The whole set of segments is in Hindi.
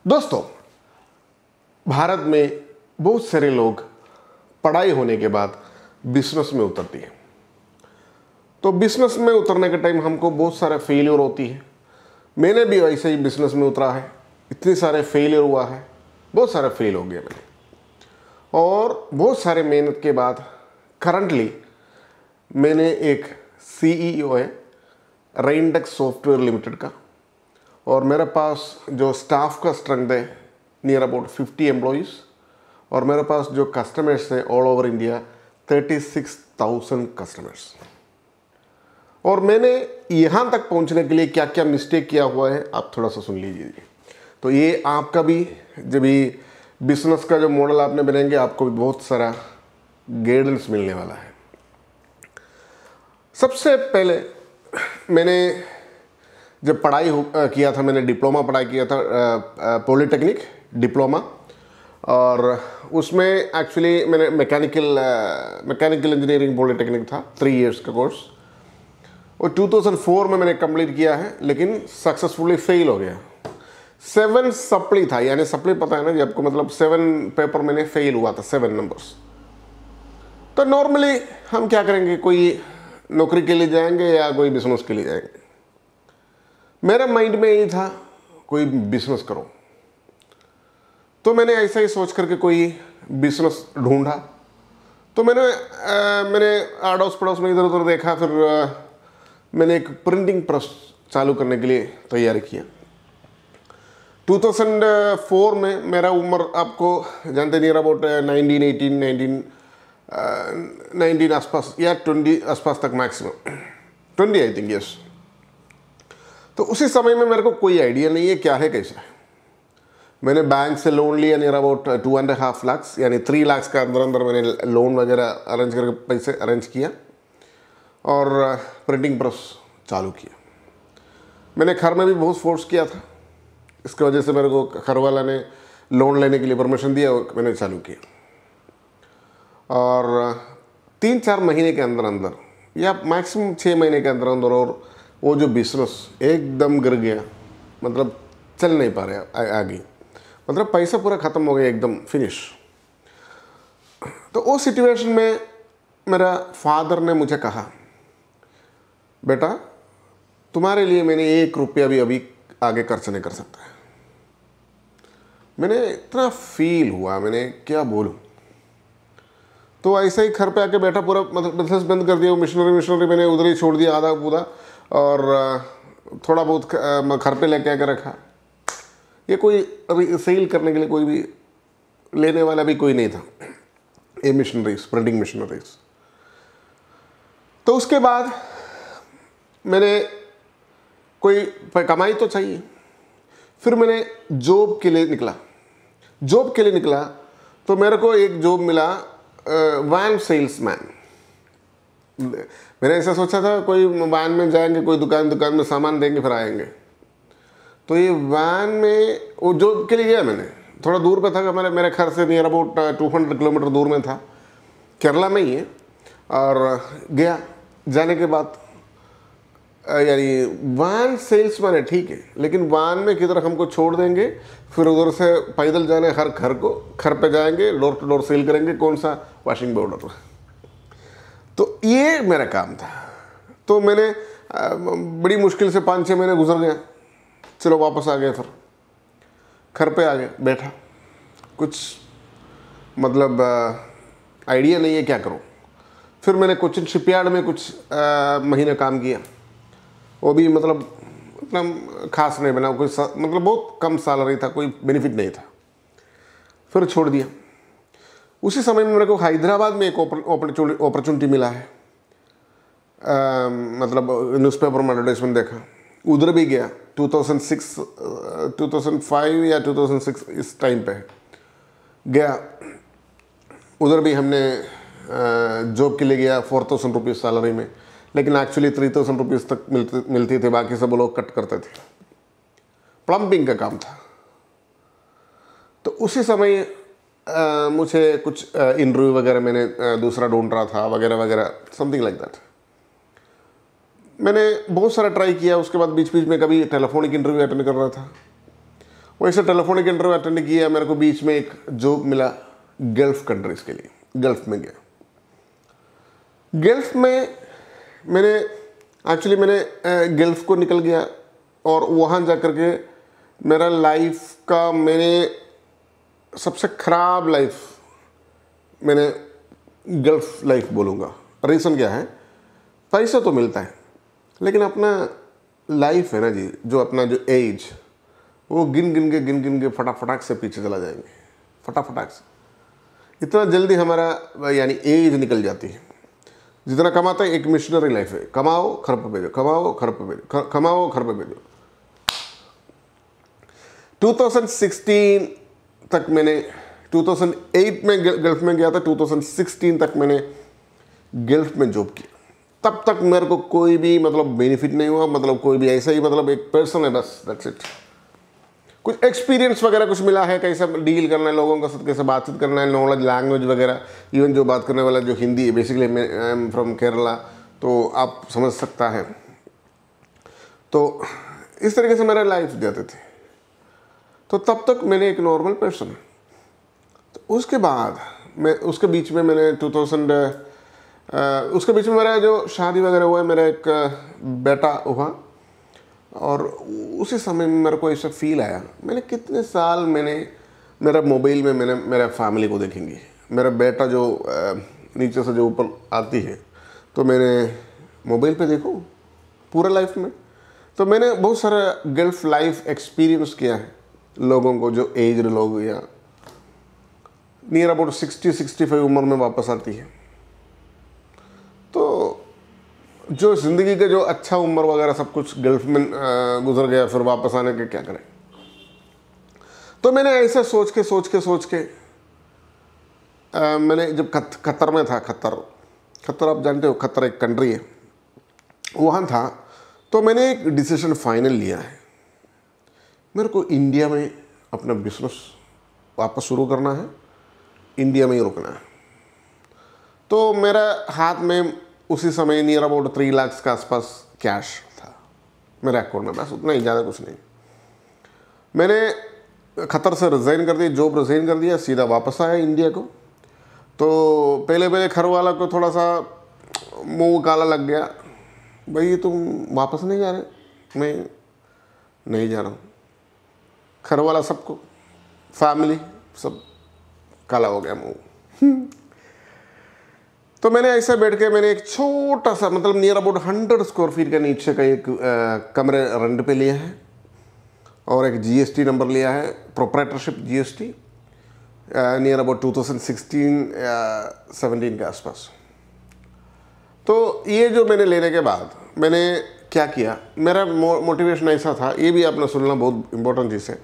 दोस्तों, भारत में बहुत सारे लोग पढ़ाई होने के बाद बिजनेस में उतरती हैं। तो बिजनेस में उतरने के टाइम हमको बहुत सारे फेलियर होती है। मैंने भी ऐसे ही बिजनेस में उतरा है, इतने सारे फेलियर हुआ है, बहुत सारे फेल हो गया मैंने। और बहुत सारे मेहनत के बाद करंटली मैंने एक CEO है रेनडेक्स सॉफ्टवेयर लिमिटेड का, और मेरे पास जो स्टाफ का स्ट्रेंथ है नियर अबाउट 50 एम्प्लॉइज़, और मेरे पास जो कस्टमर्स है ऑल ओवर इंडिया 36,000 कस्टमर्स। और मैंने यहाँ तक पहुँचने के लिए क्या क्या मिस्टेक किया हुआ है आप थोड़ा सा सुन लीजिए। तो ये आपका भी जब भी बिजनेस का जो मॉडल आपने बनाएंगे आपको भी बहुत सारा गाइडेंस मिलने वाला है। सबसे पहले मैंने जब पढ़ाई किया था, मैंने डिप्लोमा पढ़ाई किया था पॉलिटेक्निक डिप्लोमा, और उसमें एक्चुअली मैंने मैकेनिकल इंजीनियरिंग पॉलिटेक्निक था 3 इयर्स का कोर्स, और 2004 में मैंने कंप्लीट किया है, लेकिन सक्सेसफुली फेल हो गया। 7 सप्ली था, यानी सप्ली पता है ना जी आपको, मतलब 7 पेपर मैंने फेल हुआ था, 7 नंबर्स। तो नॉर्मली हम क्या करेंगे, कोई नौकरी के लिए जाएंगे या कोई बिजनेस के लिए जाएंगे। मेरे माइंड में यही था कोई बिजनेस करो। तो मैंने ऐसा ही सोच करके कोई बिजनेस ढूंढा। तो मैंने आड़ोस पड़ोस में इधर उधर देखा, फिर मैंने एक प्रिंटिंग प्रेस चालू करने के लिए तैयारी किया। 2004 में मेरा उम्र आपको जानते नियर अबाउट 19 आसपास या 20 आसपास तक, मैक्सिमम 20 आई थिंक, यस। तो उसी समय में मेरे को कोई आइडिया नहीं है क्या है कैसा है। मैंने बैंक से लोन लिया नियर अबाउट 2.5 लाख, यानी 3 लाख का अंदर मैंने लोन वगैरह अरेंज करके पैसे अरेंज किया और प्रिंटिंग प्रेस चालू किया। मैंने घर में भी बहुत फोर्स किया था, इसकी वजह से मेरे को घर वाला ने लोन लेने के लिए परमिशन दिया और मैंने चालू किया। और 3-4 महीने के अंदर या मैक्सिमम 6 महीने के अंदर और वो जो बिजनेस एकदम गिर गया, मतलब चल नहीं पा रहे आगे, मतलब पैसा पूरा ख़त्म हो गया, एकदम फिनिश। तो उस सिचुएशन में मेरा फादर ने मुझे कहा, बेटा तुम्हारे लिए मैंने 1 रुपया भी अभी आगे खर्च नहीं कर सकता है। मैंने इतना फील हुआ, मैंने क्या बोलूँ। तो ऐसे ही घर पे आके बैठा, पूरा मतलब बिजनेस बंद कर दिया। मिशनरी मैंने उधर ही छोड़ दिया आधा पूरा, और थोड़ा बहुत घर पे लेके आकर रखा। ये कोई सेल करने के लिए कोई भी लेने वाला भी कोई नहीं था, ये मिशनरीज, प्रिंटिंग मिशनरीज। तो उसके बाद मैंने कोई कमाई तो चाहिए, फिर मैंने जॉब के लिए निकला। तो मेरे को एक जॉब मिला, वैन सेल्समैन। मैंने ऐसा सोचा था कोई वैन में जाएंगे, कोई दुकान में सामान देंगे फिर आएंगे। तो ये वैन में वो जॉब के लिए गया मैंने। थोड़ा दूर पे था, मेरे घर से नियर अबाउट 200 किलोमीटर दूर में था, केरला में ही है। और गया, जाने के बाद यानी वैन सेल्समैन है ठीक है, लेकिन वैन में किधर हमको छोड़ देंगे, फिर उधर से पैदल जाने हर घर पे जाएंगे, डोर टू डोर सेल करेंगे, कौन सा वॉशिंग पाउडर। तो ये मेरा काम था। तो मैंने बड़ी मुश्किल से 5-6 महीने गुजर गया। चलो वापस आ गया, फिर घर पे आ गया, बैठा, कुछ मतलब आइडिया नहीं है क्या करूं। फिर मैंने कोचिन शिपयार्ड में कुछ महीने काम किया, वो भी मतलब इतना खास नहीं बना, कोई मतलब बहुत कम सैलरी था, कोई बेनिफिट नहीं था, फिर छोड़ दिया। उसी समय में मेरे को हैदराबाद में एक अपॉर्चुनिटी मिला है, मतलब न्यूज़पेपर में एडवर्टाइजमेंट देखा, उधर भी गया। 2005 या 2006 इस टाइम पे गया। उधर भी हमने जॉब के लिए गया 4,000 रुपीज़ सैलरी में, लेकिन एक्चुअली 3,000 रुपीज़ तक मिलती थी, बाकी सब लोग कट करते थे। प्लम्बिंग का काम था। तो उसी समय मुझे कुछ इंटरव्यू वगैरह मैंने दूसरा ढूंढ रहा था, वगैरह समथिंग लाइक दैट। मैंने बहुत सारा ट्राई किया। उसके बाद बीच बीच में कभी टेलीफोनिक इंटरव्यू अटेंड कर रहा था, वैसे टेलीफोनिक इंटरव्यू अटेंड किया, मेरे को बीच में एक जॉब मिला गल्फ कंट्रीज के लिए, गल्फ में गया। गल्फ में मैंने गल्फ को निकल गया और वहाँ जा कर के मेरा लाइफ का मैंने सबसे ख़राब लाइफ मैंने गल्फ लाइफ बोलूँगा। रीज़न क्या है, पैसा तो मिलता है लेकिन अपना लाइफ है ना जी, जो अपना जो एज, वो गिन गिन के फटाफटाक से पीछे चला जाएंगे, फटाफटाक से। इतना जल्दी हमारा यानी एज निकल जाती है। जितना कमाता है एक मिशनरी लाइफ है, कमाओ घर पे भेजो, कमाओ घर पे भेजो, कमाओ घर पे भेजो। 2016 तक मैंने 2008 में गल्फ में गया था, 2016 तक मैंने गल्फ में जॉब की। तब तक मेरे को कोई भी मतलब बेनिफिट नहीं हुआ, मतलब कोई भी ऐसा ही, मतलब एक पर्सन है बस, दैट्स इट। कुछ एक्सपीरियंस वगैरह कुछ मिला है, कैसे डील करना है लोगों के साथ, कैसे बातचीत करना है, नॉलेज, लैंग्वेज वगैरह। इवन जो बात करने वाला जो हिंदी है, basically I am from Kerala, तो आप समझ सकता है। तो इस तरीके से मेरा लाइफ जाते थे। तो तब तक मैंने एक नॉर्मल पर्सन। तो उसके बाद मैं उसके बीच में मैंने उसके बीच में मेरा जो शादी वगैरह हुआ है, मेरा एक बेटा हुआ। और उसी समय में मेरे को ऐसा फील आया, मैंने कितने साल मैंने मेरा मोबाइल में मैंने मेरा फैमिली को देखेंगे, मेरा बेटा जो नीचे से जो ऊपर आती है, तो मैंने मोबाइल पे देखूं पूरा लाइफ में। तो मैंने बहुत सारा गल्फ लाइफ एक्सपीरियंस किया है लोगों को, जो एज्ड लोग या नियर अबाउट 60-65 उम्र में वापस आती है। तो जो ज़िंदगी का जो अच्छा उम्र वगैरह सब कुछ गल्फ में गुजर गया, फिर वापस आने के क्या करें। तो मैंने ऐसा सोच के मैंने जब कतर में था, कतर आप जानते हो, कतर एक कंट्री है, वहाँ था। तो मैंने एक डिसीजन फाइनल लिया है, मेरे को इंडिया में अपना बिजनेस वापस शुरू करना है, इंडिया में ही रुकना है। तो मेरा हाथ में उसी समय नियर अबाउट 3 लाख के आसपास कैश था मेरे अकाउंट में, बस उतना ही, ज़्यादा कुछ नहीं। मैंने खतर से रिज़ाइन कर दिया, जॉब रिज़ाइन कर दिया, सीधा वापस आया इंडिया को। तो पहले घर वाला को थोड़ा सा मुंह काला लग गया, भाई तुम वापस नहीं जा रहे? मैं नहीं जा रहा हूँ। घर वाला सबको, फैमिली सब काला हो गया मुंह। तो मैंने ऐसे बैठ के मैंने एक छोटा सा, मतलब नियर अबाउट 100 स्क्वायर फीट के नीचे का एक कमरे रेंट पे लिया है और एक जीएसटी नंबर लिया है, प्रोप्राइटरशिप जीएसटी, नियर अबाउट 2016-17 के आसपास। तो ये जो मैंने लेने के बाद मैंने क्या किया, मेरा मोटिवेशन ऐसा था, ये भी आपने सुनना बहुत इंपॉर्टेंट चीज़ है।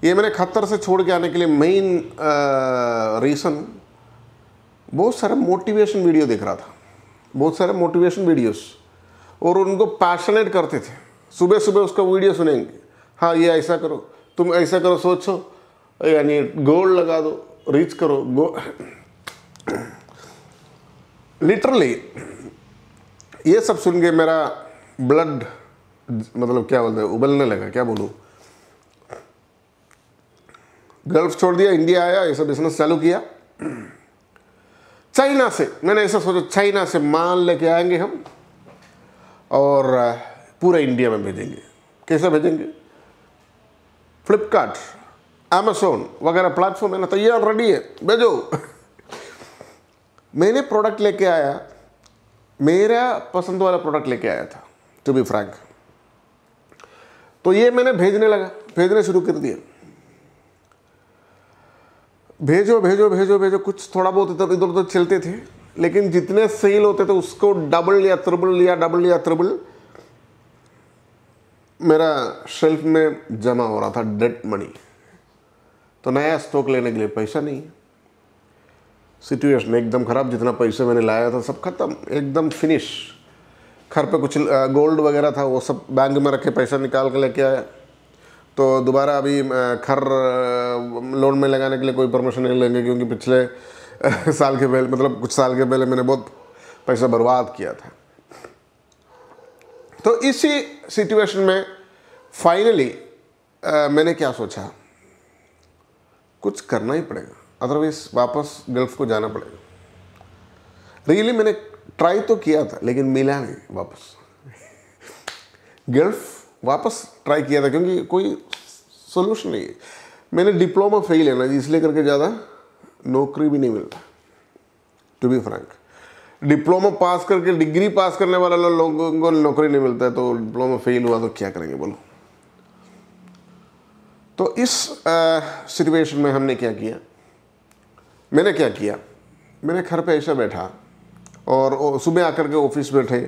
ये मैंने खतर से छोड़ के आने के लिए मेन रीज़न, बहुत सारा मोटिवेशन वीडियो देख रहा था, बहुत सारे मोटिवेशन वीडियोस, और उनको पैशनेट करते थे। सुबह सुबह उसका वीडियो सुनेंगे, हाँ ये ऐसा करो, तुम ऐसा करो, सोचो, यानी गोल लगा दो, रीच करो, लिटरली ये सब सुन के मेरा ब्लड, मतलब क्या बोलते हैं, उबलने लगा, क्या बोलूँ। गल्फ छोड़ दिया, इंडिया आया, ऐसा बिजनेस चालू किया। चाइना से मैंने ऐसा सोचा, चाइना से माल लेके आएंगे हम और पूरा इंडिया में भेजेंगे। कैसे भेजेंगे? फ्लिपकार्ट, अमेज़न वगैरह प्लेटफॉर्म है ना, तैयार रेडी है, भेजो। मैंने प्रोडक्ट लेके आया, मेरा पसंद वाला प्रोडक्ट लेके आया था, टू बी फ्रैंक। तो ये मैंने भेजने शुरू कर दिया, भेजो, कुछ थोड़ा बहुत इधर उधर चलते थे, लेकिन जितने सेल होते थे उसको डबल या ट्रिपल मेरा शेल्फ में जमा हो रहा था, डेड मनी। तो नया स्टॉक लेने के लिए पैसा नहीं, सिचुएशन एकदम ख़राब। जितना पैसा मैंने लाया था सब खत्म, एकदम फिनिश। घर पे कुछ गोल्ड वगैरह था, वो सब बैंक में रखे, पैसा निकाल के लेके आया। तो दोबारा अभी घर लोन में लगाने के लिए कोई परमिशन नहीं लेंगे, क्योंकि पिछले साल के पहले, मतलब कुछ साल के पहले मैंने बहुत पैसा बर्बाद किया था। तो इसी सिचुएशन में फाइनली मैंने क्या सोचा, कुछ करना ही पड़ेगा, अदरवाइज वापस गल्फ को जाना पड़ेगा। रियली मैंने ट्राई तो किया था लेकिन मिला नहीं वापस। गल्फ वापस ट्राई किया था क्योंकि कोई सोल्यूशन नहीं है। मैंने डिप्लोमा फेल है ना, इसलिए करके ज़्यादा नौकरी भी नहीं मिलता, to be frank. Diploma pass करके डिग्री पास करने वाला लोगों को नौकरी नहीं मिलता है, तो डिप्लोमा फेल हुआ तो क्या करेंगे बोलो। तो इस सिचुएशन में हमने क्या किया, मैंने घर पे ऐसा बैठा और सुबह आकर के ऑफिस बैठे,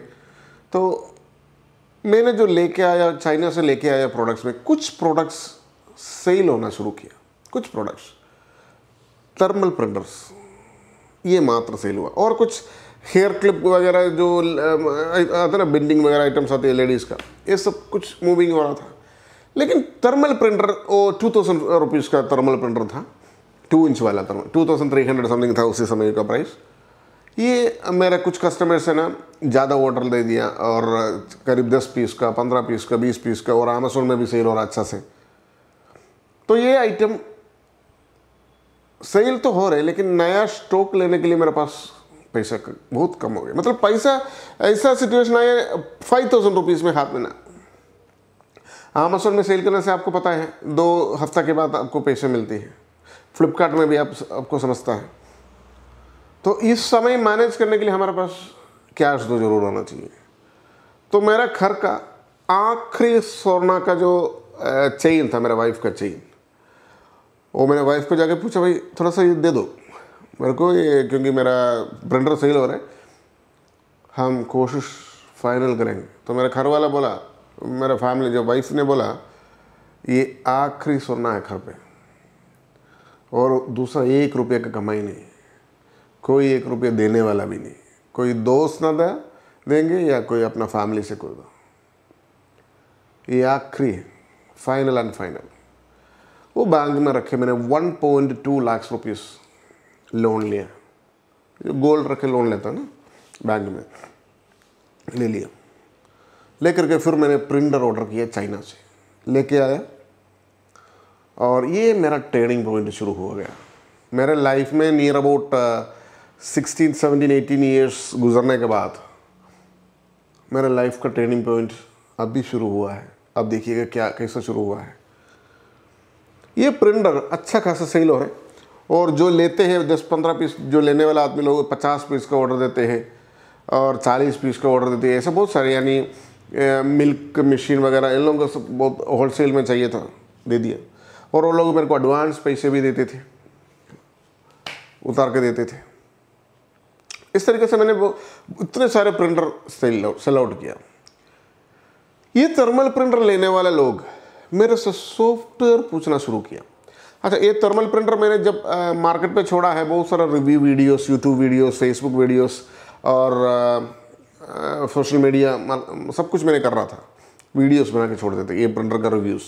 तो मैंने जो लेके आया, चाइना से लेके आया प्रोडक्ट्स में कुछ प्रोडक्ट्स सेल होना शुरू किया। कुछ प्रोडक्ट्स, थर्मल प्रिंटर्स, ये मात्र सेल हुआ, और कुछ हेयर क्लिप वगैरह जो आता ना, बेंडिंग वगैरह आइटम्स आते हैं लेडीज़ का, ये सब कुछ मूविंग हो रहा था। लेकिन थर्मल प्रिंटर वो 2000 रुपीज़ का थर्मल प्रिंटर था, 2 इंच वाला थर्मल, 2300 समथिंग था उसी समय का प्राइस। ये मेरा कुछ कस्टमर्स है ना ज़्यादा ऑर्डर दे दिया, और करीब 10 पीस का, 15 पीस का, 20 पीस का, और अमेज़ोन में भी सेल हो रहा अच्छा से। तो ये आइटम सेल तो हो रहे, लेकिन नया स्टॉक लेने के लिए मेरे पास पैसा बहुत कम हो गया। मतलब पैसा, ऐसा सिचुएशन आया 5000 रुपीज़ में हाथ में ना। अमेज़ोन में सेल करने से आपको पता है 2 हफ्ता के बाद आपको पैसे मिलती है, फ्लिपकार्ट में भी आपको समझता है। तो इस समय मैनेज करने के लिए हमारे पास कैश तो जरूर होना चाहिए। तो मेरा घर का आखिरी सोना का जो चेन था, मेरा वाइफ का चेन, वो मैंने वाइफ को जाके पूछा, भाई थोड़ा सा ये दे दो मेरे को, ये क्योंकि मेरा प्रिंटर सेल हो रहा है, हम कोशिश फाइनल करेंगे। तो मेरा घर वाला बोला, मेरा फैमिली जो वाइफ ने बोला, ये आखिरी सोना है घर पे, और दूसरा 1 रुपये का कमाई नहीं, कोई 1 रुपये देने वाला भी नहीं, कोई दोस्त ना देंगे या कोई अपना फैमिली से कोई दो, ये आखिरी है, फाइनल एंड फाइनल। वो बैंक में रखे मैंने 1.2 लाख रुपीस लोन लिया, जो गोल्ड रखे लोन लेता ना बैंक में, ले लिया। लेकर के फिर मैंने प्रिंटर ऑर्डर किया चाइना से, लेके आया, और ये मेरा ट्रेडिंग पॉइंट शुरू हो गया। मेरे लाइफ में नियर अबाउट 16, 17, 18 ईयर्स गुजरने के बाद मेरे लाइफ का ट्रेनिंग पॉइंट अभी शुरू हुआ है। अब देखिएगा क्या कैसा शुरू हुआ है। ये प्रिंटर अच्छा खासा सेल हो रहा है, और जो लेते हैं 10-15 पीस, जो लेने वाला आदमी लोग 50 पीस का ऑर्डर देते हैं और 40 पीस का ऑर्डर देते हैं, ऐसे बहुत सारे। यानी मिल्क मशीन वगैरह इन लोगों को सब बहुत होलसेल में चाहिए था, दे दिया। और वो लोग मेरे को एडवांस पैसे भी देते थे, उतार के देते थे। इस तरीके से मैंने वो इतने सारे प्रिंटर सेल आउट किया। ये थर्मल प्रिंटर लेने वाले लोग मेरे से सॉफ्टवेयर पूछना शुरू किया। अच्छा, ये थर्मल प्रिंटर मैंने जब मार्केट पे छोड़ा है, बहुत सारा review videos, YouTube videos, Facebook videos और सोशल मीडिया सब कुछ मैंने कर रहा था, वीडियोस बना के छोड़ देते ये प्रिंटर का रिव्यूज़।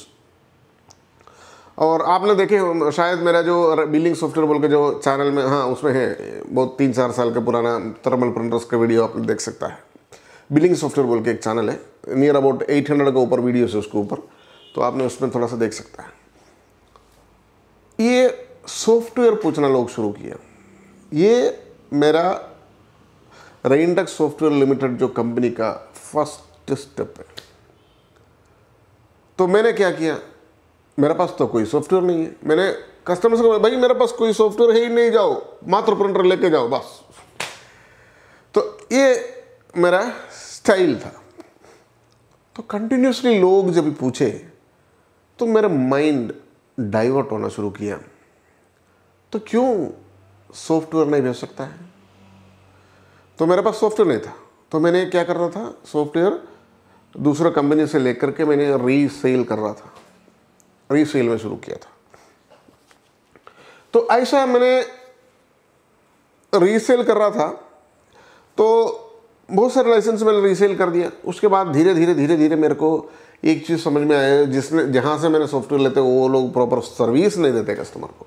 और आपने देखे शायद मेरा जो बिलिंग सॉफ्टवेयर बोल के जो चैनल में, हाँ उसमें है, बहुत 3-4 साल का पुराना थर्मल प्रिंटर्स का वीडियो आप देख सकता है। बिलिंग सॉफ्टवेयर बोल के एक चैनल है, नियर अबाउट 800 के ऊपर वीडियोस है उसके ऊपर, तो आपने उसमें थोड़ा सा देख सकता है। ये सॉफ्टवेयर पूछना लोग शुरू किया। ये मेरा रेनटेक सॉफ्टवेयर लिमिटेड जो कंपनी का फर्स्ट स्टेप है। तो मैंने क्या किया, मेरे पास तो कोई सॉफ्टवेयर नहीं है। मैंने कस्टमर से कहा, भाई मेरे पास कोई सॉफ्टवेयर है ही नहीं, जाओ मात्र प्रिंटर लेके जाओ बस। तो ये मेरा स्टाइल था। तो कंटिन्यूसली लोग जब पूछे तो मेरा माइंड डाइवर्ट होना शुरू किया, तो क्यों सॉफ्टवेयर नहीं भेज सकता है। तो मेरे पास सॉफ्टवेयर नहीं था, तो मैंने क्या कर रहा था, सॉफ्टवेयर दूसरा कंपनी से लेकर के मैंने रीसेल कर रहा था, रीसेल में शुरू किया था। तो ऐसा मैंने रीसेल कर रहा था, तो बहुत सारे लाइसेंस मैंने रीसेल कर दिया। उसके बाद धीरे धीरे मेरे को एक चीज़ समझ में आया, जहाँ से मैंने सॉफ्टवेयर लेते वो लोग प्रॉपर सर्विस नहीं देते कस्टमर को।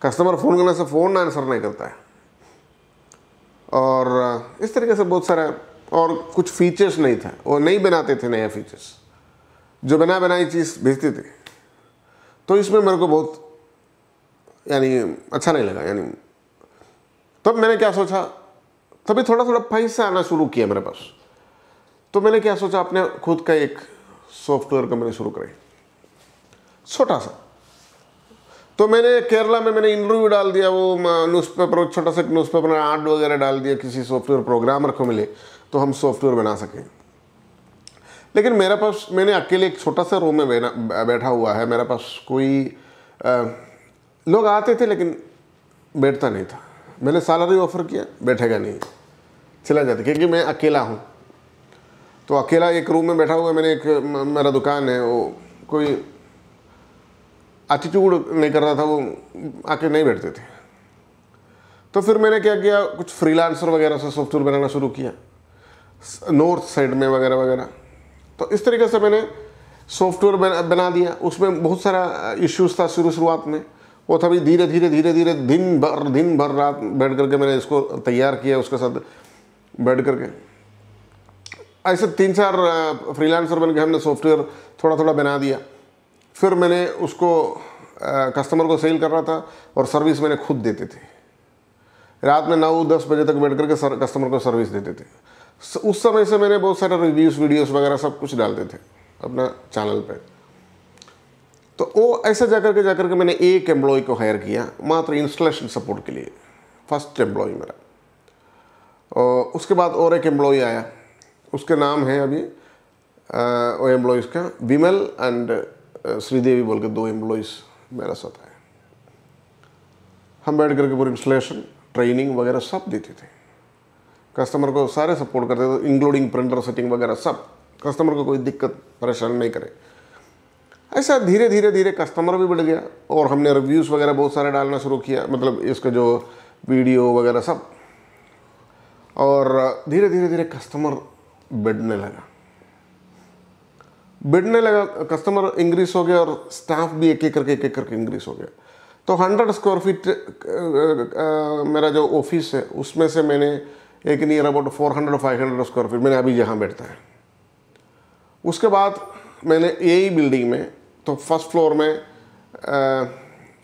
कस्टमर फ़ोन करने से फ़ोन आंसर नहीं करता है, और इस तरीके से बहुत सारा, और कुछ फीचर्स नहीं था, वो नहीं बनाते थे नया फीचर्स, जो बना बनाई चीज़ भेजते थे। तो इसमें मेरे को बहुत यानी अच्छा नहीं लगा। यानी तब मैंने क्या सोचा, तभी थोड़ा थोड़ा पैसा आना शुरू किया मेरे पास। तो मैंने क्या सोचा, अपने खुद का एक सॉफ्टवेयर कंपनी शुरू करें, छोटा सा। तो मैंने केरला में मैंने इंटरव्यू डाल दिया, वो न्यूज़पेपर, छोटा सा न्यूज़पेपर में आर्ट वगैरह डाल दिया, किसी सॉफ्टवेयर प्रोग्रामर को मिले तो हम सॉफ्टवेयर बना सकें। लेकिन मेरे पास, मैंने अकेले एक छोटा सा रूम में बैठा हुआ है, मेरे पास कोई लोग आते थे लेकिन बैठता नहीं था। मैंने सैलरी ऑफर किया, बैठेगा नहीं, चला जाता, क्योंकि मैं अकेला हूँ। तो अकेला एक रूम में बैठा हुआ, मैंने एक मेरा दुकान है, वो कोई एटीट्यूड नहीं कर रहा था, वो आके नहीं बैठते थे। तो फिर मैंने क्या किया, कुछ फ्रीलांसर वगैरह से सॉफ्टवेयर बनाना शुरू किया, नॉर्थ साइड में वगैरह वगैरह। तो इस तरीके से मैंने सॉफ्टवेयर बना दिया। उसमें बहुत सारा इश्यूज था शुरुआत में, वो था भी धीरे धीरे दिन भर रात बैठ करके मैंने इसको तैयार किया, उसके साथ बैठ करके ऐसे 3-4 फ्रीलांसर बन के हमने सॉफ्टवेयर थोड़ा थोड़ा बना दिया। फिर मैंने उसको कस्टमर को सेल कर रहा था और सर्विस मैंने खुद देते थे। रात में 9-10 बजे तक बैठ करके कस्टमर को सर्विस देते थे। उस समय से मैंने बहुत सारे रिव्यूज़, वीडियोस वगैरह सब कुछ डालते थे अपना चैनल पे। तो वो ऐसे जाकर के मैंने एक एम्प्लॉय को हायर किया मात्र इंस्टॉलेशन सपोर्ट के लिए, फर्स्ट एम्प्लॉय मेरा। और उसके बाद और एक एम्प्लॉय आया, उसके नाम है अभी वो एम्प्लॉयज़ का विमल एंड श्रीदेवी बोल के 2 एम्प्लॉयज़ मेरा साथ आए। हम बैठ करके पूरी इंस्टॉलेशन, ट्रेनिंग वगैरह सब देते थे, कस्टमर को सारे सपोर्ट करते थे, इंक्लूडिंग प्रिंटर सेटिंग वगैरह सब। कस्टमर को कोई दिक्कत परेशान नहीं करे। ऐसा धीरे धीरे कस्टमर भी बढ़ गया और हमने रिव्यूज़ वगैरह बहुत सारे डालना शुरू किया, मतलब इसका जो वीडियो वगैरह सब। और धीरे धीरे कस्टमर बढ़ने लगा, कस्टमर इंक्रीज हो गया और स्टाफ भी एक एक करके इंक्रीज हो गया। तो 100 स्क्वायर फीट मेरा जो ऑफिस है, उसमें से मैंने एक नियर अबाउट 400-500 स्क्वायर फीट मैंने अभी जहाँ बैठता है। उसके बाद मैंने यही बिल्डिंग में, तो फर्स्ट फ्लोर में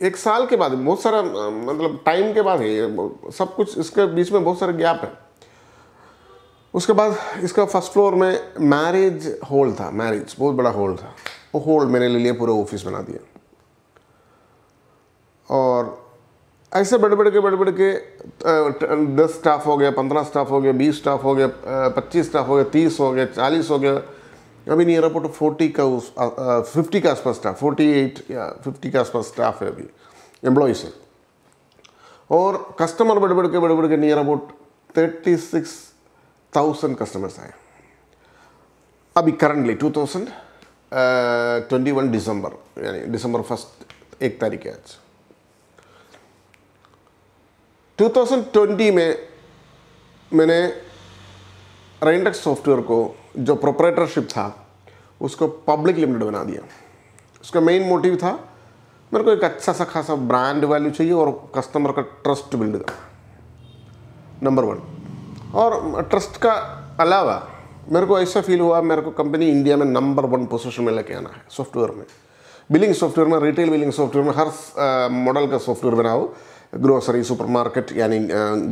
1 साल के बाद, बहुत सारा मतलब टाइम के बाद है सब कुछ, इसके बीच में बहुत सारे गैप है। उसके बाद इसका फर्स्ट फ्लोर में मैरिज हॉल था, मैरिज बहुत बड़ा हॉल था, वो हॉल मैंने ले लिया, पूरा ऑफिस बना दिया। और ऐसे बढ़ के 10 स्टाफ हो गया, 15 स्टाफ हो गया, 20 स्टाफ हो गया, 25 स्टाफ हो गया, 30 हो गया, 40 हो गया। अभी नियर अबाउट 50 के आसपास स्टाफ, 48 या 50 के आसपास स्टाफ है अभी, एम्प्लॉयज़ है। और कस्टमर बढ़ के नियर अबाउट 36,000 कस्टमर्स आए अभी करंटली 2021 दिसंबर, यानी दिसंबर 1 तारीख है आज। 2020 में मैंने रेंटेक्स सॉफ्टवेयर को, जो प्रोप्राइटरशिप था, उसको पब्लिक लिमिटेड बना दिया। उसका मेन मोटिव था, मेरे को एक अच्छा सा खासा ब्रांड वैल्यू चाहिए और कस्टमर का ट्रस्ट बिल्ड करना, नंबर 1। और ट्रस्ट का अलावा मेरे को ऐसा फील हुआ, मेरे को कंपनी इंडिया में नंबर 1 पोजीशन में लेके आना है सॉफ्टवेयर में, बिलिंग सॉफ्टवेयर में, रिटेल बिलिंग सॉफ्टवेयर में, हर मॉडल का सॉफ्टवेयर बनाओ, ग्रोसरी, सुपरमार्केट यानी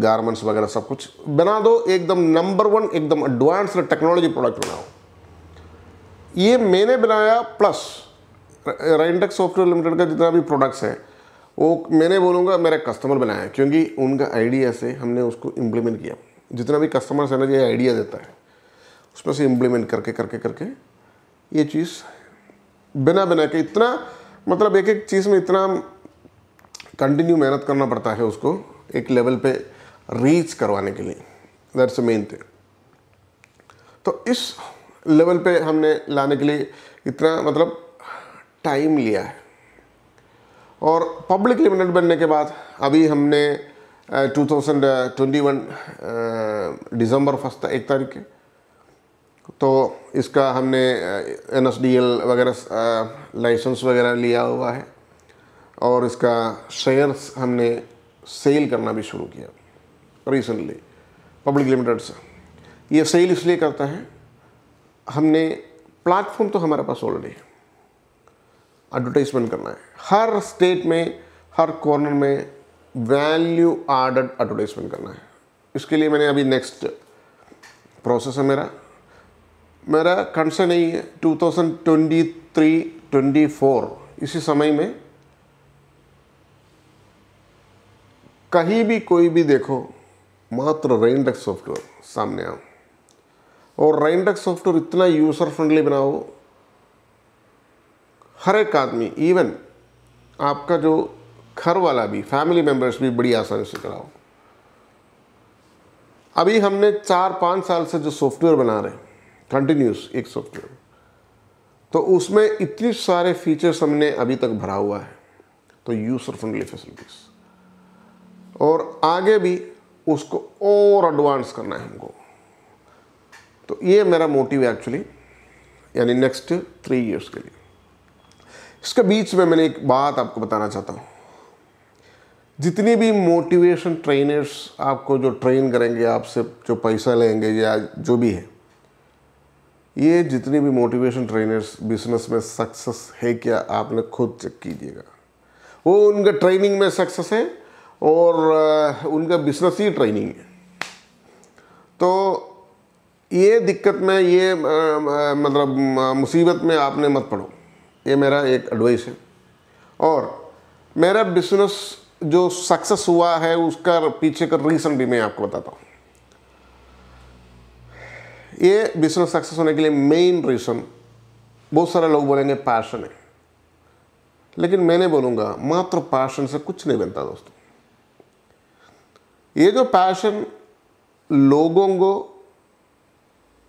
गारमेंट्स वगैरह सब कुछ बना दो, एकदम नंबर 1, एकदम एडवांस्ड टेक्नोलॉजी प्रोडक्ट बनाओ। ये मैंने बनाया, प्लस रेंटेक्स सॉफ्टवेयर लिमिटेड का जितना भी प्रोडक्ट्स है वो मैंने बोलूँगा मेरे कस्टमर बनाया, क्योंकि उनका आइडिया से हमने उसको इम्प्लीमेंट किया। जितना भी कस्टमर्स है ना, ये आइडिया देता है, उसमें से इम्प्लीमेंट करके ये चीज़ बना के इतना, मतलब एक चीज़ में इतना कंटिन्यू मेहनत करना पड़ता है उसको एक लेवल पे रीच करवाने के लिए। That's the main thing. तो इस लेवल पे हमने लाने के लिए इतना मतलब टाइम लिया है। और पब्लिक लिमिटेड बनने के बाद अभी हमने 2021 दिसंबर 1 तारीख के, तो इसका हमने NSDL वगैरह लाइसेंस वगैरह लिया हुआ है और इसका शेयर्स हमने सेल करना भी शुरू किया रिसेंटली पब्लिक लिमिटेड से। ये सेल इसलिए करता है, हमने प्लेटफॉर्म तो हमारे पास ऑलरेडी है, एडवर्टाइजमेंट करना है हर स्टेट में, हर कॉर्नर में वैल्यू एडेड एडवर्टाइजमेंट करना है। इसके लिए मैंने अभी नेक्स्ट प्रोसेस है मेरा कंसर्न नहीं है 2023-24 इसी समय में कहीं भी कोई भी देखो मात्र रेनडेक्स सॉफ्टवेयर सामने आओ और रेनडेक्स सॉफ्टवेयर इतना यूज़र फ्रेंडली बनाओ हर एक आदमी, इवन आपका जो घर वाला भी, फैमिली मेम्बर्स भी बड़ी आसानी से चलाओ। अभी हमने 4-5 साल से जो सॉफ्टवेयर बना रहे हैं कंटिन्यूस एक सॉफ्टवेयर, तो उसमें इतनी सारे फीचर्स हमने अभी तक भरा हुआ है, तो यूज़र फ्रेंडली फैसिलिटीज, और आगे भी उसको और एडवांस करना है हमको। तो ये मेरा मोटिव है एक्चुअली, यानी नेक्स्ट 3 इयर्स के लिए। इसके बीच में मैंने एक बात आपको बताना चाहता हूँ, जितनी भी मोटिवेशन ट्रेनर्स आपको जो ट्रेन करेंगे, आपसे जो पैसा लेंगे या जो भी है, ये जितनी भी मोटिवेशन ट्रेनर्स बिजनेस में सक्सेस है क्या, आपने खुद चेक कीजिएगा। वो उनका ट्रेनिंग में सक्सेस है और उनका बिजनेस ही ट्रेनिंग है। तो ये दिक्कत में, ये मतलब मुसीबत में आपने मत पड़ो, ये मेरा एक एडवाइस है। और मेरा बिजनेस जो सक्सेस हुआ है उसका पीछे का रीज़न भी मैं आपको बताता हूँ। ये बिजनेस सक्सेस होने के लिए मेन रीज़न, बहुत सारे लोग बोलेंगे पैशन है, लेकिन मैंने बोलूँगा मात्र पैशन से कुछ नहीं बनता दोस्तों। ये जो पैशन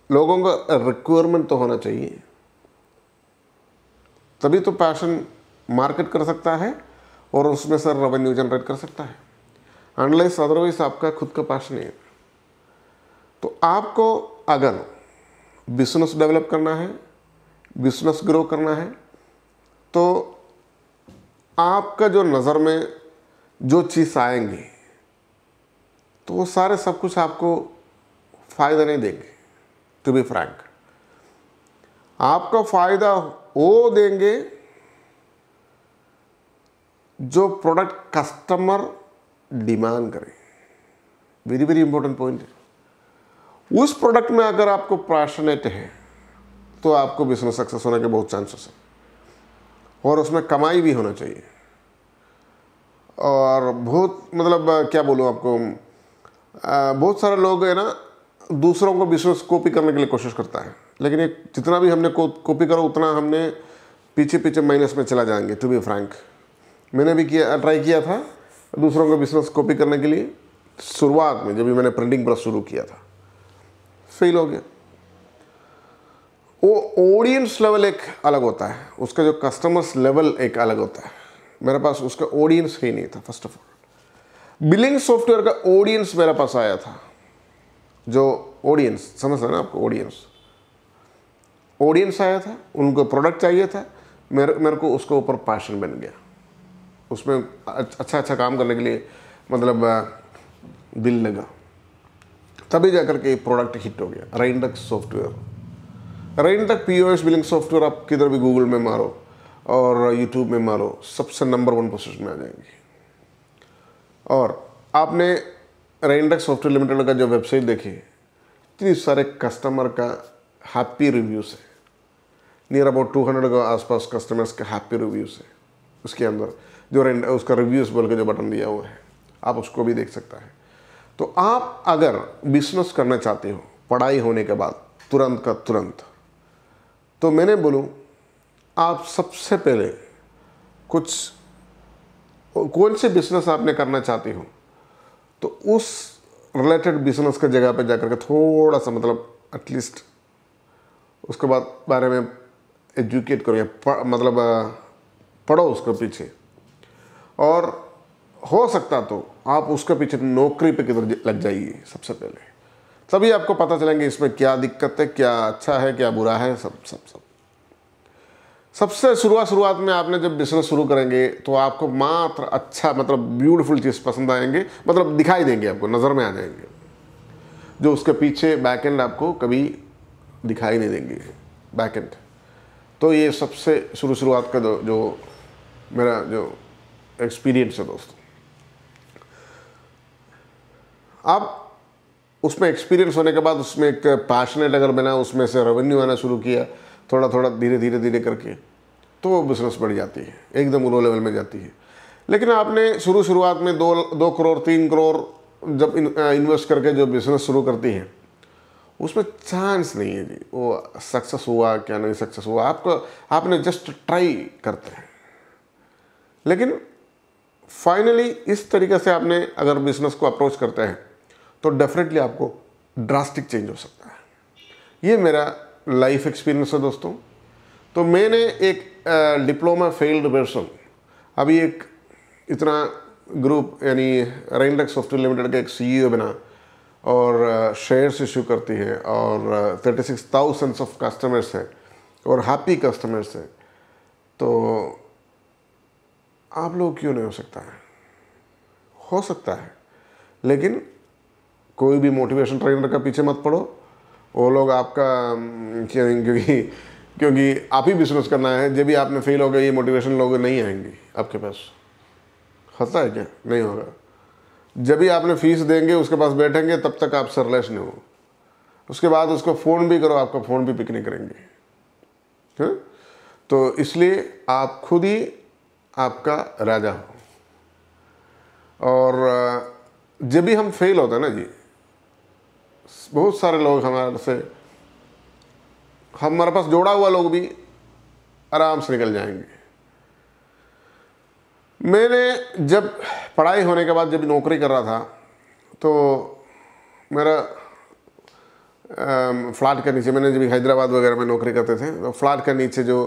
लोगों का रिक्वायरमेंट तो होना चाहिए, तभी तो पैशन मार्केट कर सकता है और उसमें से रेवेन्यू जनरेट कर सकता है। अनलेस अदरवाइज आपका खुद का पैशन नहीं है। तो आपको अगर बिजनेस डेवलप करना है, बिजनेस ग्रो करना है, तो आपका जो नज़र में जो चीज़ आएंगी तो वो सारे सब कुछ आपको फ़ायदा नहीं देंगे। टू बी फ्रैंक, आपका फ़ायदा वो देंगे जो प्रोडक्ट कस्टमर डिमांड करे। वेरी वेरी इंपॉर्टेंट पॉइंट है। उस प्रोडक्ट में अगर आपको पैशनेट है तो आपको बिजनेस सक्सेस होने के बहुत चांसेस हैं, और उसमें कमाई भी होना चाहिए। और बहुत मतलब क्या बोलूँ आपको, बहुत सारे लोग है ना, दूसरों को बिजनेस कॉपी करने के लिए कोशिश करता है, लेकिन ये जितना भी हमने कॉपी करो उतना हमने पीछे माइनस में चला जाएंगे। टू बी फ्रैंक, मैंने भी ट्राई किया था दूसरों को बिजनेस कॉपी करने के लिए शुरुआत में, जब भी मैंने प्रिंटिंग प्रेस शुरू किया था, फेल हो गया। वो ऑडियंस लेवल एक अलग होता है, उसका जो कस्टमर्स लेवल एक अलग होता है। मेरे पास उसका ऑडियंस ही नहीं था। First of all billing software का ऑडियंस मेरे पास आया था, जो ऑडियंस समझ रहे ना आपको, ऑडियंस आया था, उनको प्रोडक्ट चाहिए था, मेरे को उसके ऊपर पैशन बन गया, उसमें अच्छा काम करने के लिए मतलब दिल लगा, तभी जाकर के प्रोडक्ट हिट हो गया। रेनडेक्स सॉफ्टवेयर, रेनडेक्स POS बिलिंग सॉफ्टवेयर आप किधर भी गूगल में मारो और यूट्यूब में मारो, सबसे नंबर 1 पोजीशन में आ जाएंगी। और आपने रेनडेक्स सॉफ्टवेयर लिमिटेड का जो वेबसाइट देखी, इतनी सारे कस्टमर का हैप्पी रिव्यूज़ है, नियर अबाउट 200 के आसपास कस्टमर्स का हैप्पी रिव्यूज़ है। उसके अंदर जो उसका रिव्यूज़ बोल के जो बटन दिया हुआ है, आप उसको भी देख सकता है। तो आप अगर बिजनेस करना चाहते हो पढ़ाई होने के बाद तुरंत का तुरंत, तो मैंने बोलूँ आप सबसे पहले कौन से बिजनेस आपने करना चाहते हो, तो उस रिलेटेड बिजनेस के जगह पे जाकर के थोड़ा सा मतलब एटलीस्ट उसके बाद बारे में एजुकेट करो, या मतलब पढ़ो उसके पीछे, और हो सकता तो आप उसके पीछे नौकरी पे किधर लग जाइए सबसे पहले, तभी आपको पता चलेंगे इसमें क्या दिक्कत है, क्या अच्छा है, क्या बुरा है, सब। सबसे शुरुआत में आपने जब बिजनेस शुरू करेंगे तो आपको मात्र अच्छा मतलब ब्यूटीफुल चीज़ पसंद आएंगे, मतलब दिखाई देंगे, आपको नज़र में आ जाएंगे, जो उसके पीछे बैकएंड आपको कभी दिखाई नहीं देंगे। बैकएंड तो ये सबसे शुरुआत का जो मेरा जो एक्सपीरियंस है दोस्तों। आप उसमें एक्सपीरियंस होने के बाद उसमें एक पैशनेट अगर बना, उसमें से रेवेन्यू आना शुरू किया थोड़ा थोड़ा धीरे करके, तो वो बिज़नेस बढ़ जाती है, एकदम लो लेवल में जाती है। लेकिन आपने शुरुआत में 2 करोड़ 3 करोड़ जब इन्वेस्ट करके जो बिज़नेस शुरू करती है, उसमें चांस नहीं है जी वो सक्सेस हुआ क्या नहीं सक्सेस हुआ, आपने जस्ट ट्राई करते हैं। लेकिन फाइनली इस तरीके से आपने अगर बिज़नेस को अप्रोच करते हैं तो डेफिनेटली आपको ड्रास्टिक चेंज हो सकता है। ये मेरा लाइफ एक्सपीरियंस है दोस्तों। तो मैंने एक डिप्लोमा फेल्ड पर्सन अभी एक इतना ग्रुप यानी रेनडेक्स सॉफ्टवेयर लिमिटेड का एक CEO बना और शेयर्स इशू करती है और 36,000 ऑफ कस्टमर्स है और हैप्पी कस्टमर्स है, तो आप लोग क्यों नहीं हो सकता है? हो सकता है, लेकिन कोई भी मोटिवेशन ट्रेनर का पीछे मत पड़ो। वो लोग आपका क्योंकि आप ही बिजनेस करना है, जब भी आपने फेल हो गए ये मोटिवेशन लोग नहीं आएंगे आपके पास। होता है क्या? नहीं होगा। जब भी आपने फीस देंगे उसके पास बैठेंगे तब तक आप सरलेस नहीं हो, उसके बाद उसको फ़ोन भी करो आपका फ़ोन भी पिक नहीं करेंगे। हाँ? तो इसलिए आप खुद ही आपका राजा हो। और जब भी हम फेल होते हैं ना जी, बहुत सारे लोग हमारे पास जोड़ा हुआ लोग भी आराम से निकल जाएंगे। मैंने जब पढ़ाई होने के बाद जब नौकरी कर रहा था तो मेरा फ्लैट के नीचे, मैंने जब हैदराबाद वगैरह में नौकरी करते थे तो फ्लैट के नीचे जो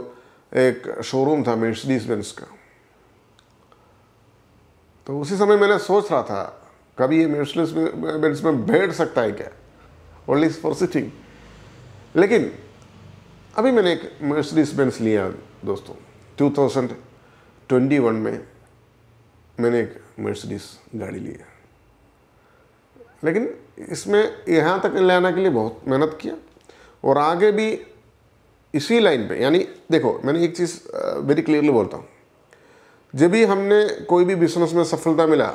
एक शोरूम था मर्सिडीज बेंज का, तो उसी समय मैंने सोच रहा था कभी ये मर्सिडीज बेंज में बैठ सकता है क्या, ओनली फॉर सिटिंग। लेकिन अभी मैंने एक मर्सिडीज बेंज लिया दोस्तों, 2021 में मैंने एक मर्सिडीज गाड़ी लिया। लेकिन इसमें यहाँ तक ले आने के लिए बहुत मेहनत किया और आगे भी इसी लाइन पे। यानी देखो, मैंने एक चीज़ वेरी क्लियरली बोलता हूँ, जब भी हमने कोई भी बिजनेस में सफलता मिला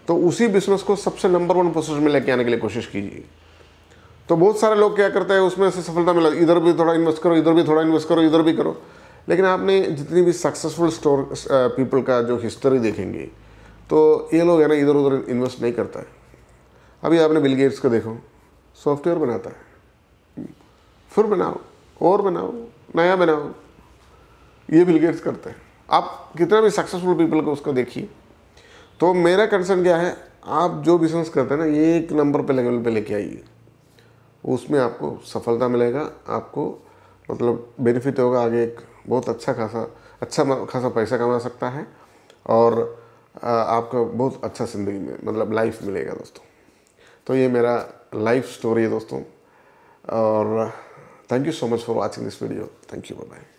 तो उसी बिजनेस को सबसे नंबर 1 पोजीशन में लेके आने के लिए कोशिश कीजिए। तो बहुत सारे लोग क्या करते हैं, उसमें से सफलता मिला, इधर भी थोड़ा इन्वेस्ट करो, इधर भी थोड़ा इन्वेस्ट करो, इधर भी करो। लेकिन आपने जितनी भी सक्सेसफुल पीपल का जो हिस्ट्री देखेंगे तो ये लोग है ना इधर उधर इन्वेस्ट नहीं करता है। अभी आपने बिल गेट्स को देखो, सॉफ्टवेयर बनाता है, फिर बनाओ और बनाओ, नया बनाओ, ये बिल गेट्स करते हैं। आप कितना भी सक्सेसफुल पीपल को उसको देखिए। तो मेरा कंसर्न क्या है, आप जो बिजनेस करते हैं ना ये एक नंबर पे लेवल पे लेके आइए, उसमें आपको सफलता मिलेगा, आपको मतलब बेनिफिट होगा, आगे एक बहुत अच्छा खासा पैसा कमा सकता है और आपको बहुत अच्छा ज़िंदगी में मतलब लाइफ मिलेगा दोस्तों। तो ये मेरा लाइफ स्टोरी है दोस्तों, और thank you so much for watching this video. Thank you, bye bye.